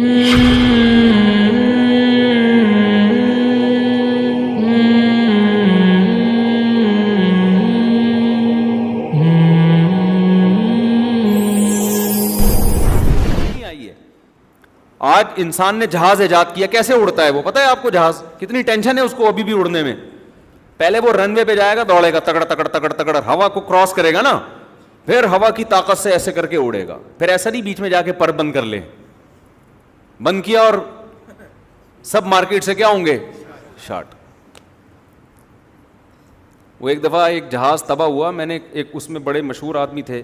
آج انسان نے جہاز ایجاد کیا، کیسے اڑتا ہے وہ پتہ ہے آپ کو؟ جہاز کتنی ٹینشن ہے اس کو ابھی بھی اڑنے میں. پہلے وہ رن وے پہ جائے گا، دوڑے گا تگڑ تگڑ تگڑ تگڑ، ہوا کو کراس کرے گا نا، پھر ہوا کی طاقت سے ایسے کر کے اڑے گا. پھر ایسا نہیں بیچ میں جا کے پر بند کر لے، بند کیا اور سب مارکیٹ سے کیا ہوں گے؟ شارٹ. وہ ایک دفعہ ایک جہاز تباہ ہوا، میں نے ایک اس میں بڑے مشہور آدمی تھے،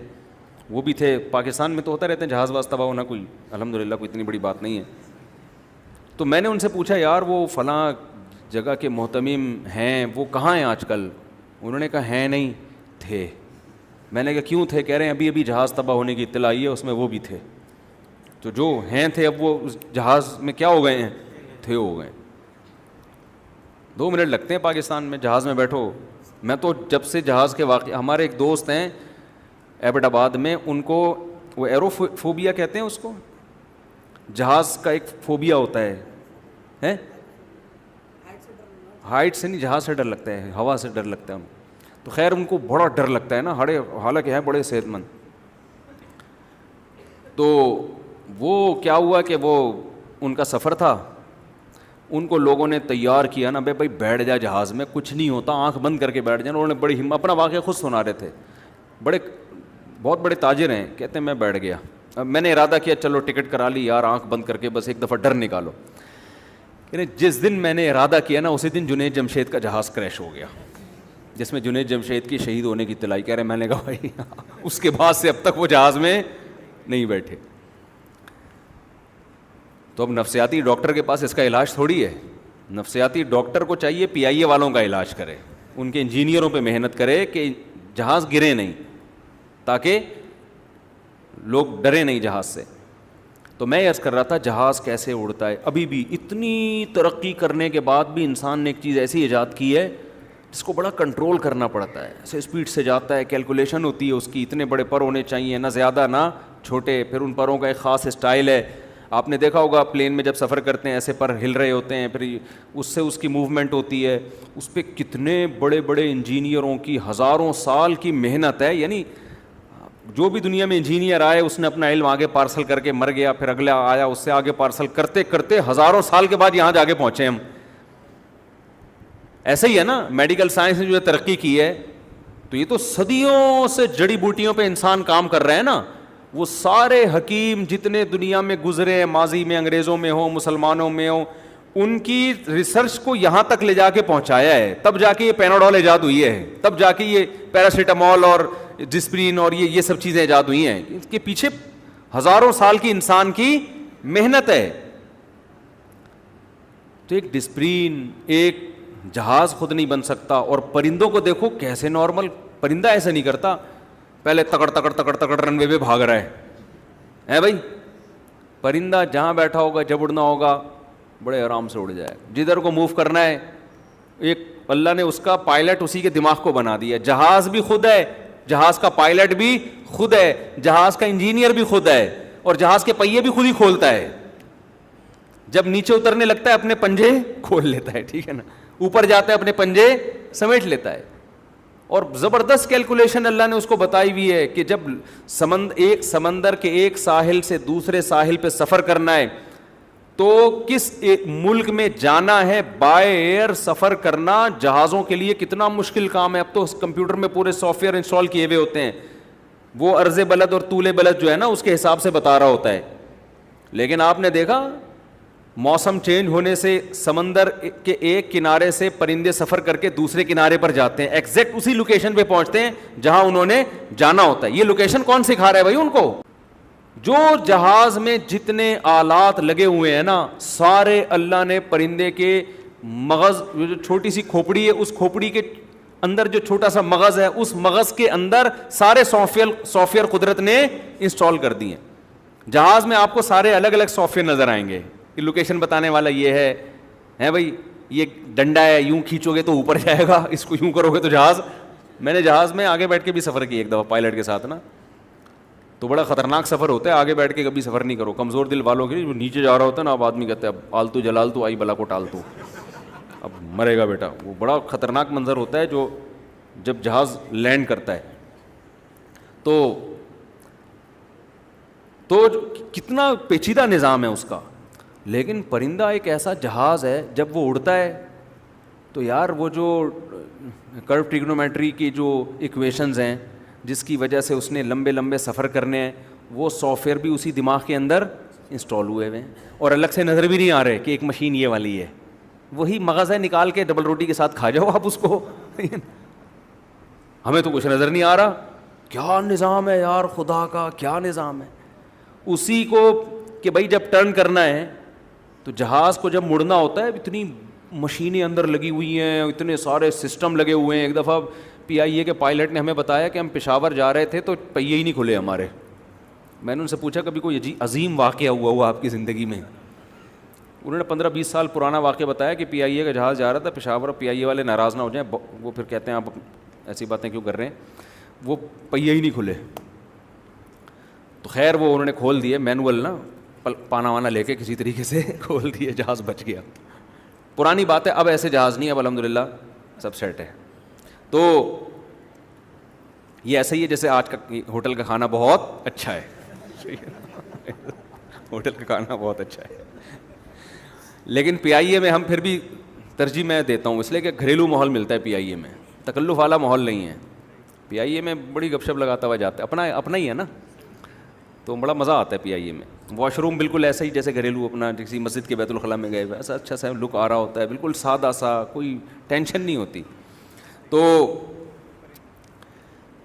وہ بھی تھے، پاکستان میں تو ہوتا رہتے ہیں جہاز واز تباہ ہونا، کوئی الحمدللہ کوئی اتنی بڑی بات نہیں ہے. تو میں نے ان سے پوچھا یار وہ فلاں جگہ کے محتمم ہیں وہ کہاں ہیں آج کل؟ انہوں نے کہا ہیں نہیں، تھے. میں نے کہا کیوں تھے؟ کہہ رہے ہیں ابھی ابھی جہاز تباہ ہونے کی اطلاع آئی ہے، اس میں وہ بھی تھے. تو جو ہیں تھے اب وہ اس جہاز میں کیا ہو گئے ہیں؟ تھے ہو گئے. 2 منٹ لگتے ہیں پاکستان میں جہاز میں بیٹھو. میں تو جب سے جہاز کے واقع، ہمارے ایک دوست ہیں ایبٹ آباد میں، ان کو وہ ایرو فوبیا کہتے ہیں اس کو، جہاز کا ایک فوبیا ہوتا ہے، ہائٹ سے نہیں، جہاز سے ڈر لگتا ہے، ہوا سے ڈر لگتا ہے. تو خیر ان کو بڑا ڈر لگتا ہے نا، حالانکہ ہیں بڑے صحت مند. تو وہ کیا ہوا کہ وہ ان کا سفر تھا، ان کو لوگوں نے تیار کیا نا، بھائی بیٹھ جا جہاز میں، کچھ نہیں ہوتا، آنکھ بند کر کے بیٹھ جانا. انہوں نے بڑی ہمت، اپنا واقعہ خود سنا رہے تھے، بہت بڑے تاجر ہیں، کہتے ہیں میں بیٹھ گیا. میں نے ارادہ کیا چلو ٹکٹ کرا لی یار، آنکھ بند کر کے بس ایک دفعہ ڈر نکالو. جس دن میں نے ارادہ کیا نا، اسی دن جنید جمشید کا جہاز کریش ہو گیا، جس میں جنید جمشید کی شہید ہونے کی اطلاع. کہہ رہے میں نے کہا بھائی اس کے بعد سے اب تک وہ جہاز میں نہیں بیٹھے. تو اب نفسیاتی ڈاکٹر کے پاس اس کا علاج تھوڑی ہے. نفسیاتی ڈاکٹر کو چاہیے پی آئی اے والوں کا علاج کرے، ان کے انجینئروں پہ محنت کرے کہ جہاز گرے نہیں، تاکہ لوگ ڈرے نہیں جہاز سے. تو میں عرض کر رہا تھا جہاز کیسے اڑتا ہے. ابھی بھی اتنی ترقی کرنے کے بعد بھی انسان نے ایک چیز ایسی ایجاد کی ہے جس کو بڑا کنٹرول کرنا پڑتا ہے. ایسے اسپیڈ سے جاتا ہے، کیلکولیشن ہوتی ہے اس کی، اتنے بڑے پر ہونے چاہیے، نہ زیادہ نہ چھوٹے. پھر ان پروں کا ایک خاص اسٹائل ہے. آپ نے دیکھا ہوگا پلین میں جب سفر کرتے ہیں ایسے پر ہل رہے ہوتے ہیں، پھر اس سے اس کی موومنٹ ہوتی ہے. اس پہ کتنے بڑے بڑے انجینئروں کی ہزاروں سال کی محنت ہے. یعنی جو بھی دنیا میں انجینئر آئے اس نے اپنا علم آگے پارسل کر کے مر گیا، پھر اگلا آیا اس سے آگے پارسل کرتے کرتے ہزاروں سال کے بعد یہاں جا کے پہنچے ہم. ایسا ہی ہے نا، میڈیکل سائنس نے جو ترقی کی ہے، تو یہ تو صدیوں سے جڑی بوٹیوں پہ انسان کام کر رہے ہیں نا. وہ سارے حکیم جتنے دنیا میں گزرے ہیں، ماضی میں انگریزوں میں ہوں، مسلمانوں میں ہوں، ان کی ریسرچ کو یہاں تک لے جا کے پہنچایا ہے. تب جا کے یہ پیناڈول ایجاد ہوئی ہے، تب جا کے یہ پیراسیٹامول اور ڈسپرین اور یہ سب چیزیں ایجاد ہوئی ہیں. اس کے پیچھے ہزاروں سال کی انسان کی محنت ہے. تو ایک ڈسپرین، ایک جہاز خود نہیں بن سکتا. اور پرندوں کو دیکھو کیسے نارمل، پرندہ ایسا نہیں کرتا، پہلے تکڑ تکڑ تکڑ تکڑ رن وے پہ بھاگ رہا ہے بھائی. پرندہ جہاں بیٹھا ہوگا، جب اڑنا ہوگا بڑے آرام سے اڑ جائے. جدھر کو موو کرنا ہے، ایک اللہ نے اس کا پائلٹ اسی کے دماغ کو بنا دیا. جہاز بھی خود ہے، جہاز کا پائلٹ بھی خود ہے، جہاز کا انجینئر بھی خود ہے، اور جہاز کے پہیے بھی خود ہی کھولتا ہے. جب نیچے اترنے لگتا ہے اپنے پنجے کھول لیتا ہے، ٹھیک ہے نا، اوپر جاتا ہے اپنے پنجے سمیٹ لیتا ہے. اور زبردست کیلکولیشن اللہ نے اس کو بتائی ہوئی ہے کہ جب ایک سمندر کے ایک ساحل سے دوسرے ساحل پہ سفر کرنا ہے تو کس ایک ملک میں جانا ہے، بائی ایئر سفر کرنا جہازوں کے لیے کتنا مشکل کام ہے. اب تو کمپیوٹر میں پورے سافٹ ویئر انسٹال کیے ہوئے ہوتے ہیں، وہ عرض بلد اور طول بلد جو ہے نا اس کے حساب سے بتا رہا ہوتا ہے. لیکن آپ نے دیکھا موسم چینج ہونے سے سمندر کے ایک کنارے سے پرندے سفر کر کے دوسرے کنارے پر جاتے ہیں، ایگزیکٹ اسی لوکیشن پہ پہنچتے ہیں جہاں انہوں نے جانا ہوتا ہے. یہ لوکیشن کون سکھا رہا ہے بھائی ان کو؟ جو جہاز میں جتنے آلات لگے ہوئے ہیں نا، سارے اللہ نے پرندے کے مغز، جو چھوٹی سی کھوپڑی ہے، اس کھوپڑی کے اندر جو چھوٹا سا مغز ہے، اس مغز کے اندر سارے سافٹ ویئر قدرت نے انسٹال کر دیے. جہاز میں آپ کو سارے الگ الگ سافٹ ویئر نظر آئیں گے کہ لوکیشن بتانے والا یہ ہے بھائی، یہ ڈنڈا ہے، یوں کھینچو گے تو اوپر جائے گا، اس کو یوں کرو گے تو جہاز. میں نے جہاز میں آگے بیٹھ کے بھی سفر کیا ایک دفعہ پائلٹ کے ساتھ نا، تو بڑا خطرناک سفر ہوتا ہے, آگے بیٹھ کے کبھی سفر نہیں کرو, کمزور دل والوں کے لیے. نیچے جا رہا ہوتا ہے نا, اب آدمی کہتے ہیں اب آلتو جلال تو آئی بلا کو ٹال تو, اب مرے گا بیٹا. وہ بڑا خطرناک منظر ہوتا ہے جو جب جہاز لینڈ کرتا ہے. تو کتنا پیچیدہ نظام ہے اس کا. لیکن پرندہ ایک ایسا جہاز ہے, جب وہ اڑتا ہے تو یار وہ جو کرو ٹریگنومیٹری کی جو ایکویشنز ہیں جس کی وجہ سے اس نے لمبے لمبے سفر کرنے ہیں, وہ سافٹ ویئر بھی اسی دماغ کے اندر انسٹال ہوئے ہوئے ہیں, اور الگ سے نظر بھی نہیں آ رہے کہ ایک مشین یہ والی ہے. وہی مغز ہے, نکال کے ڈبل روٹی کے ساتھ کھا جاؤ آپ اس کو. ہمیں تو کچھ نظر نہیں آ رہا. کیا نظام ہے یار خدا کا, کیا نظام ہے. اسی کو کہ بھائی جب ٹرن کرنا ہے تو جہاز کو جب مڑنا ہوتا ہے, اتنی مشینیں اندر لگی ہوئی ہیں, اتنے سارے سسٹم لگے ہوئے ہیں. ایک دفعہ PIA کے پائلٹ نے ہمیں بتایا کہ ہم پشاور جا رہے تھے تو پہیے ہی نہیں کھلے ہمارے. میں نے ان سے پوچھا کبھی کوئی عظیم واقعہ ہوا آپ کی زندگی میں؟ انہوں نے 15-20 سال پرانا واقعہ بتایا کہ PIA کا جہاز جا رہا تھا پشاور, اور PIA والے ناراض نہ ہو جائیں, وہ پھر کہتے ہیں آپ ایسی باتیں کیوں کر رہے ہیں, وہ پہیے ہی نہیں کھلے. تو خیر وہ انہوں نے کھول دیے, مینول نا پانا وانا لے کے کسی طریقے سے کھول دیے, جہاز بچ گیا. پرانی بات ہے, اب ایسے جہاز نہیں, اب الحمدللہ سب سیٹ ہے. تو یہ ایسا ہی ہے جیسے آج کا ہوٹل کا کھانا بہت اچھا ہے. ہوٹل کا کھانا بہت اچھا ہے, لیکن PIA میں ہم پھر بھی ترجیح میں دیتا ہوں, اس لیے کہ گھریلو ماحول ملتا ہے PIA میں, تکلف والا ماحول نہیں ہے. PIA میں بڑی گپ شپ لگاتا ہوا جاتا ہے, اپنا ہی ہے نا, تو بڑا مزہ آتا ہے PIA میں. واش روم بالکل ایسا ہی جیسے گھریلو اپنا کسی مسجد کے بیت الخلاء میں گئے ہوئے, ایسا اچھا سا لک آ رہا ہوتا ہے, بالکل سادہ سا, کوئی ٹینشن نہیں ہوتی. تو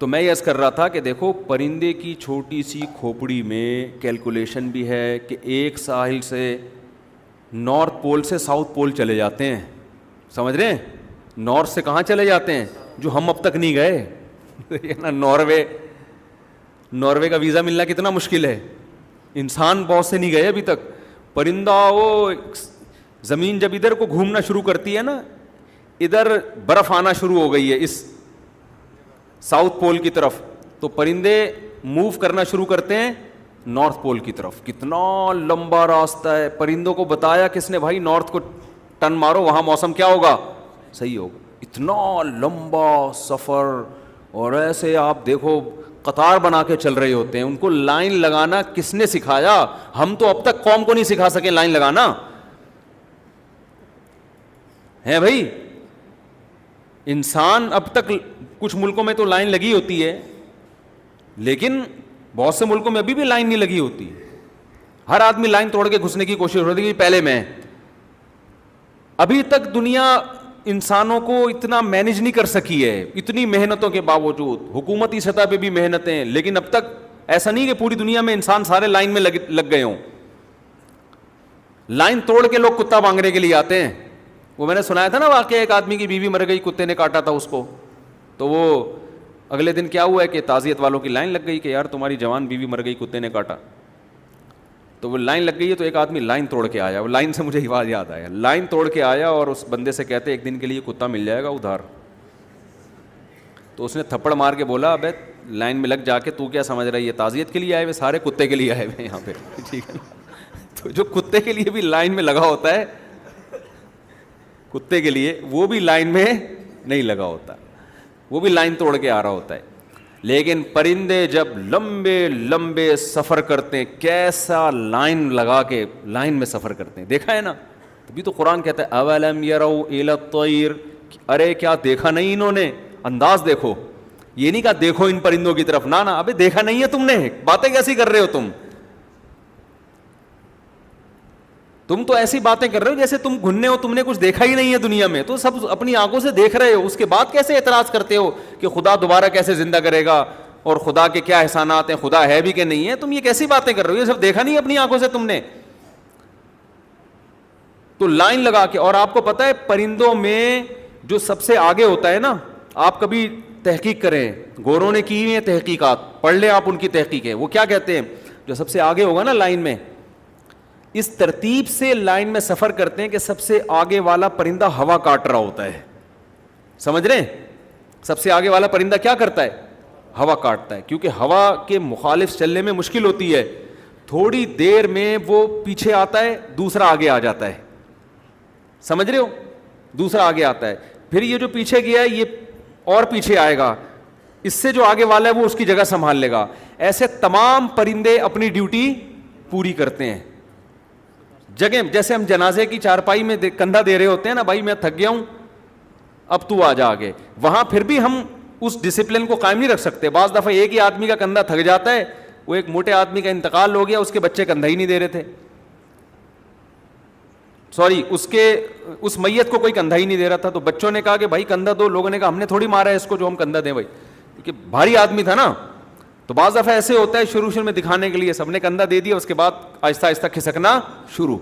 میں یہ عرض کر رہا تھا کہ دیکھو پرندے کی چھوٹی سی کھوپڑی میں کیلکولیشن بھی ہے کہ ایک ساحل سے نارتھ پول سے ساؤتھ پول چلے جاتے ہیں, سمجھ رہے ہیں, نارتھ سے کہاں چلے جاتے ہیں جو ہم اب تک نہیں گئے نا. ناروے کا ویزا ملنا کتنا مشکل ہے, انسان بہت سے نہیں گئے ابھی تک. پرندہ وہ زمین جب ادھر کو گھومنا شروع کرتی ہے نا, ادھر برف آنا شروع ہو گئی ہے اس ساؤتھ پول کی طرف, تو پرندے موو کرنا شروع کرتے ہیں نارتھ پول کی طرف. کتنا لمبا راستہ ہے, پرندوں کو بتایا کس نے, بھائی نارتھ کو ٹن مارو, وہاں موسم کیا ہوگا, صحیح ہوگا. اتنا لمبا سفر, اور ایسے آپ دیکھو قطار بنا کے چل رہے ہوتے ہیں. ان کو لائن لگانا کس نے سکھایا؟ ہم تو اب تک قوم کو نہیں سکھا سکے لائن لگانا ہے بھائی. انسان اب تک کچھ ملکوں میں تو لائن لگی ہوتی ہے, لیکن بہت سے ملکوں میں ابھی بھی لائن نہیں لگی ہوتی. ہر آدمی لائن توڑ کے گھسنے کی کوشش ہوتی ہے کہ پہلے میں. ابھی تک دنیا انسانوں کو اتنا مینج نہیں کر سکی ہے, اتنی محنتوں کے باوجود, حکومتی سطح پہ بھی محنتیں, لیکن اب تک ایسا نہیں کہ پوری دنیا میں انسان سارے لائن میں لگ گئے ہوں. لائن توڑ کے لوگ کتا مانگنے کے لیے آتے ہیں. وہ میں نے سنایا تھا نا واقعہ, ایک آدمی کی بیوی مر گئی, کتے نے کاٹا تھا اس کو, تو وہ اگلے دن کیا ہوا ہے کہ تعزیت والوں کی لائن لگ گئی کہ یار تمہاری جوان بیوی مر گئی, کتے نے کاٹا. تو وہ لائن لگ گئی ہے, تو ایک آدمی لائن توڑ کے آیا. وہ لائن سے مجھے بات یاد آیا, لائن توڑ کے آیا اور اس بندے سے کہتے ایک دن کے لیے کتا مل جائے گا ادھار. تو اس نے تھپڑ مار کے بولا, ابے لائن میں لگ جا کے تو کیا سمجھ رہا ہے, یہ تعزیت کے لیے آئے ہوئے, سارے کتے کے لیے آئے ہوئے یہاں پہ, ٹھیک ہے. تو جو کتے کے لیے بھی لائن میں لگا ہوتا ہے, کتے کے لیے وہ بھی لائن میں نہیں لگا ہوتا, وہ بھی لائن توڑ کے آ رہا ہوتا ہے. لیکن پرندے جب لمبے لمبے سفر کرتے ہیں, کیسا لائن لگا کے لائن میں سفر کرتے ہیں, دیکھا ہے نا. تبھی تو قرآن کہتا ہے اولم یروا الی الطیر, ارے کیا دیکھا نہیں انہوں نے, انداز دیکھو. یہ نہیں کہا دیکھو ان پرندوں کی طرف, نہ ابے دیکھا نہیں ہے تم نے, باتیں کیسی کر رہے ہو تم تو ایسی باتیں کر رہے ہو جیسے تم گھننے ہو, تم نے کچھ دیکھا ہی نہیں ہے دنیا میں, تو سب اپنی آنکھوں سے دیکھ رہے ہو. اس کے بعد کیسے اعتراض کرتے ہو کہ خدا دوبارہ کیسے زندہ کرے گا, اور خدا کے کیا احسانات ہیں, خدا ہے بھی کہ نہیں ہے. تم یہ کیسی باتیں کر رہے ہو, یہ سب دیکھا نہیں اپنی آنکھوں سے تم نے. تو لائن لگا کے, اور آپ کو پتا ہے پرندوں میں جو سب سے آگے ہوتا ہے نا, آپ کبھی تحقیق کریں, گوروں نے کی ہوئی ہیں تحقیقات, پڑھ لیں آپ ان کی تحقیقیں. وہ کیا کہتے ہیں, جو سب سے آگے ہوگا نا لائن میں, اس ترتیب سے لائن میں سفر کرتے ہیں کہ سب سے آگے والا پرندہ ہوا کاٹ رہا ہوتا ہے, سمجھ رہے ہیں. سب سے آگے والا پرندہ کیا کرتا ہے, ہوا کاٹتا ہے, کیونکہ ہوا کے مخالف چلنے میں مشکل ہوتی ہے, تھوڑی دیر میں وہ پیچھے آتا ہے, دوسرا آگے آ جاتا ہے, سمجھ رہے ہو, دوسرا آگے آتا ہے, پھر یہ جو پیچھے گیا ہے یہ اور پیچھے آئے گا, اس سے جو آگے والا ہے وہ اس کی جگہ سنبھال لے گا. ایسے تمام پرندے اپنی ڈیوٹی پوری کرتے ہیں. جگہ جیسے ہم جنازے کی چارپائی میں کندھا دے رہے ہوتے ہیں نا, بھائی میں تھک گیا ہوں اب تو آ جا آگے, وہاں پھر بھی ہم اس ڈسپلن کو قائم نہیں رکھ سکتے. بعض دفعہ ایک ہی آدمی کا کندھا تھک جاتا ہے, وہ ایک موٹے آدمی کا انتقال ہو گیا, اس کے بچے کندھا ہی نہیں دے رہے تھے, سوری اس میت کو کوئی کندھا ہی نہیں دے رہا تھا, تو بچوں نے کہا کہ بھائی کندھا دو, لوگوں نے کہا ہم نے تھوڑی مارا ہے اس کو جو ہم کندھا دیں بھائی, کیونکہ بھاری آدمی تھا نا. تو بعض دفعہ ایسے ہوتا ہے شروع میں دکھانے کے لیے سب نے کندھا دے دیا, اس کے بعد آہستہ آہستہ کھسکنا شروع.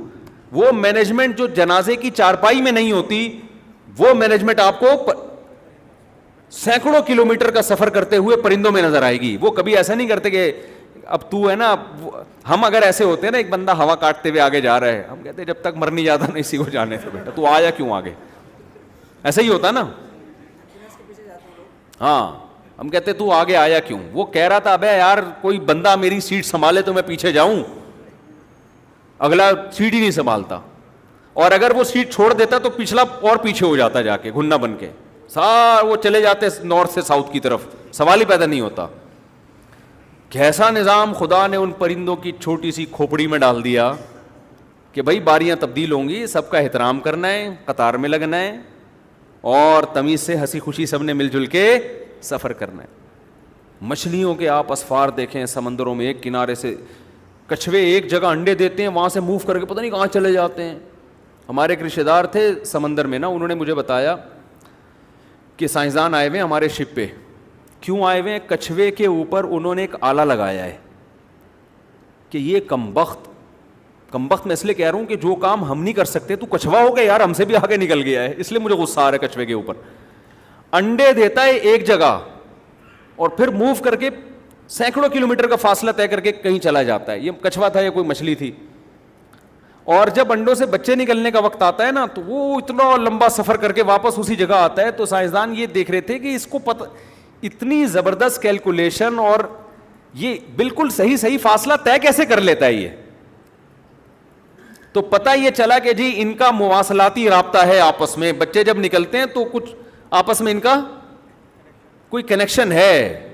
وہ مینجمنٹ جو جنازے کی چارپائی میں نہیں ہوتی, وہ مینجمنٹ آپ کو سینکڑوں کلومیٹر کا سفر کرتے ہوئے پرندوں میں نظر آئے گی. وہ کبھی ایسا نہیں کرتے کہ اب تو ہے نا, ہم اگر ایسے ہوتے ہیں نا, ایک بندہ ہوا کاٹتے ہوئے آگے جا رہا ہے, ہم کہتے ہیں جب تک مر نہیں جاتا نہیں اسی کو جانے سے بیٹا, تو آیا کیوں آگے, ایسا ہی ہوتا نا. ہاں ہم کہتے تو آگے آیا کیوں, وہ کہہ رہا تھا ابے یار کوئی بندہ میری سیٹ سنبھالے تو میں پیچھے جاؤں, اگلا سیٹ ہی نہیں سنبھالتا, اور اگر وہ سیٹ چھوڑ دیتا تو پچھلا اور پیچھے ہو جاتا جا کے گھننا بن کے, وہ چلے جاتے نارتھ سے ساؤتھ کی طرف, سوال ہی پیدا نہیں ہوتا. کیسا نظام خدا نے ان پرندوں کی چھوٹی سی کھوپڑی میں ڈال دیا کہ بھائی باریاں تبدیل ہوں گی, سب کا احترام کرنا ہے, قطار میں لگنا ہے, اور تمیز سے ہنسی خوشی سب نے مل جل کے سفر کرنا ہے. مچھلیوں کے آپ اسفار دیکھیں سمندروں میں, ایک کنارے سے کچھوے ایک جگہ انڈے دیتے ہیں, وہاں سے موو کر کے پتہ نہیں کہاں چلے جاتے ہیں. ہمارے ایک رشتے دار تھے سمندر میں نا, انہوں نے مجھے بتایا کہ سائنسدان آئے ہوئے ہمارے شپ پہ. کیوں آئے ہوئے ہیں؟ کچھوے کے اوپر انہوں نے ایک آلہ لگایا ہے کہ یہ کمبخت میں اس لیے کہہ رہا ہوں کہ جو کام ہم نہیں کر سکتے, تو کچھوا ہو گیا یار, ہم سے بھی آگے نکل گیا ہے, اس لیے مجھے غصہ آ رہا ہے کچھوے کے اوپر. انڈے دیتا ہے ایک جگہ اور پھر موو کر کے سینکڑوں کلومیٹر کا فاصلہ طے کر کے کہیں چلا جاتا ہے. یہ کچھوا تھا یا کوئی مچھلی تھی, اور جب انڈوں سے بچے نکلنے کا وقت آتا ہے نا, تو وہ اتنا لمبا سفر کر کے واپس اسی جگہ آتا ہے. تو سائنسدان یہ دیکھ رہے تھے کہ اس کو اتنی زبردست کیلکولیشن اور یہ بالکل صحیح فاصلہ طے کیسے کر لیتا ہے یہ. تو پتہ یہ چلا کہ جی ان کا مواصلاتی رابطہ ہے آپس میں, بچے جب نکلتے ہیں تو کچھ آپس میں ان کا کوئی کنیکشن ہے.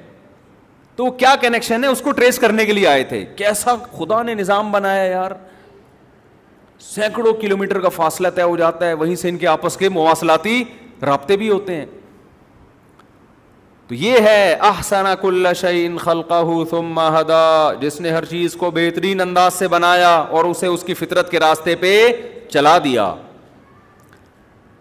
تو کیا کنیکشن ہے اس کو ٹریس کرنے کے لیے آئے تھے. کیسا خدا نے نظام بنایا یار, سینکڑوں کلومیٹر کا فاصلہ طے ہو جاتا ہے, وہیں سے ان کے آپس کے مواصلاتی رابطے بھی ہوتے ہیں. تو یہ ہے احسن کل شیء خلقہ ثم ہدی, جس نے ہر چیز کو بہترین انداز سے بنایا اور اسے اس کی فطرت کے راستے پہ چلا دیا.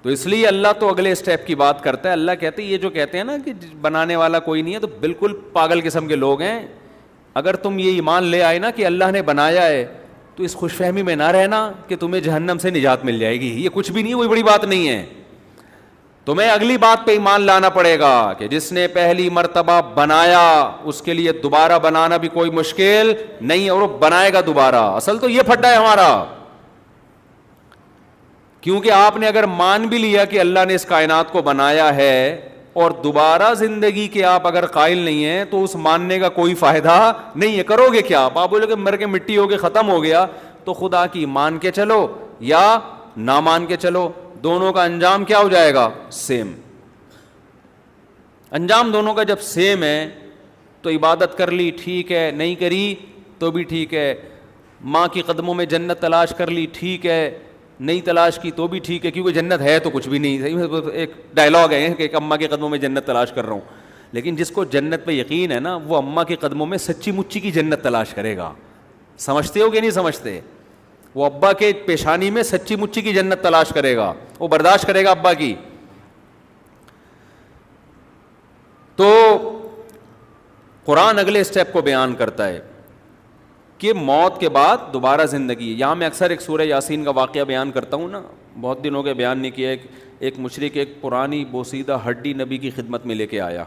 تو اس لیے اللہ تو اگلے اسٹیپ کی بات کرتا ہے. اللہ کہتے ہیں یہ جو کہتے ہیں نا کہ بنانے والا کوئی نہیں ہے, تو بالکل پاگل قسم کے لوگ ہیں. اگر تم یہ ایمان لے آئے نا کہ اللہ نے بنایا ہے, تو اس خوش فہمی میں نہ رہنا کہ تمہیں جہنم سے نجات مل جائے گی. یہ کچھ بھی نہیں, کوئی بڑی بات نہیں ہے. تمہیں اگلی بات پہ ایمان لانا پڑے گا کہ جس نے پہلی مرتبہ بنایا اس کے لیے دوبارہ بنانا بھی کوئی مشکل نہیں, اور وہ بنائے گا دوبارہ. اصل تو یہ پھڈا ہے ہمارا, کیونکہ آپ نے اگر مان بھی لیا کہ اللہ نے اس کائنات کو بنایا ہے, اور دوبارہ زندگی کے آپ اگر قائل نہیں ہیں, تو اس ماننے کا کوئی فائدہ نہیں ہے. کرو گے کیا آپ بولو کہ مر کے مٹی ہو کے ختم ہو گیا. تو خدا کی مان کے چلو یا نہ مان کے چلو, دونوں کا انجام کیا ہو جائے گا؟ سیم انجام دونوں کا. جب سیم ہے تو عبادت کر لی ٹھیک ہے, نہیں کری تو بھی ٹھیک ہے. ماں کی قدموں میں جنت تلاش کر لی ٹھیک ہے, نہیں تلاش کی تو بھی ٹھیک ہے, کیونکہ جنت ہے تو کچھ بھی نہیں. ایک ڈائلاگ ہے کہ ایک اماں کے قدموں میں جنت تلاش کر رہا ہوں, لیکن جس کو جنت پہ یقین ہے نا, وہ اماں کے قدموں میں سچی مچی کی جنت تلاش کرے گا. سمجھتے ہو کہ نہیں سمجھتے؟ وہ ابا کے پیشانی میں سچی مچی کی جنت تلاش کرے گا, وہ برداشت کرے گا ابا کی. تو قرآن اگلے اسٹیپ کو بیان کرتا ہے کہ موت کے بعد دوبارہ زندگی. یہاں میں اکثر ایک سورہ یاسین کا واقعہ بیان کرتا ہوں نا, بہت دنوں کے بیان نہیں کیا. ایک مشرک ایک پرانی بوسیدہ ہڈی نبی کی خدمت میں لے کے آیا,